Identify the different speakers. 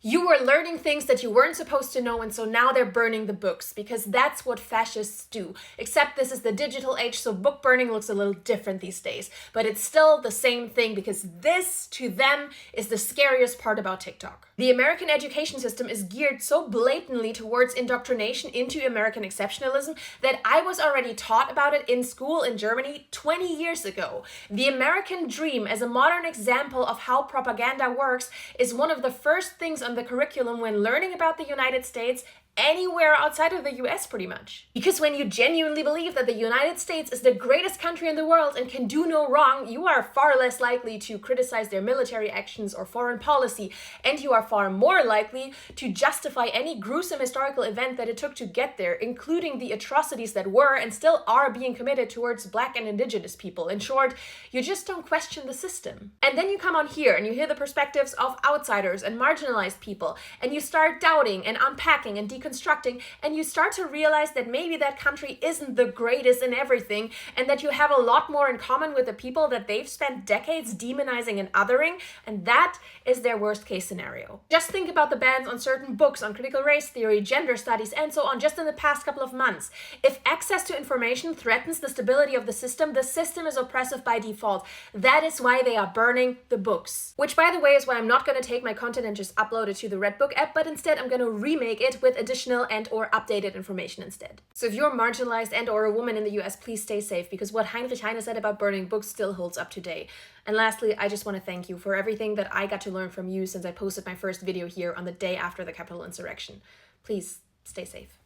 Speaker 1: You were learning things that you weren't supposed to know, and so now they're burning the books, because that's what fascists do. Except this is the digital age, so book burning looks a little different these days. But it's still the same thing, because this, to them, is the scariest part about TikTok. The American education system is geared so blatantly towards indoctrination into American exceptionalism that I was already taught about it in school in Germany 20 years ago. The American dream, as a modern example of how propaganda works, is one of the first things on the curriculum when learning about the United States anywhere outside of the US pretty much. Because when you genuinely believe that the United States is the greatest country in the world and can do no wrong, you are far less likely to criticize their military actions or foreign policy, and you are far more likely to justify any gruesome historical event that it took to get there, including the atrocities that were and still are being committed towards Black and Indigenous people. In short, you just don't question the system. And then you come on here and you hear the perspectives of outsiders and marginalized people, and you start doubting and unpacking and deconstructing, and you start to realize that maybe that country isn't the greatest in everything, and that you have a lot more in common with the people that they've spent decades demonizing and othering, and that is their worst case scenario. Just think about the bans on certain books on critical race theory, gender studies, and so on just in the past couple of months. If access to information threatens the stability of the system is oppressive by default. That is why they are burning the books. Which, by the way, is why I'm not going to take my content and just upload it to the Redbook app, but instead I'm going to remake it with additional and or updated information instead. So if you're marginalized and or a woman in the US, please stay safe, because what Heinrich Heine said about burning books still holds up today. And lastly, I just want to thank you for everything that I got to learn from you since I posted my first video here on the day after the Capitol insurrection. Please stay safe.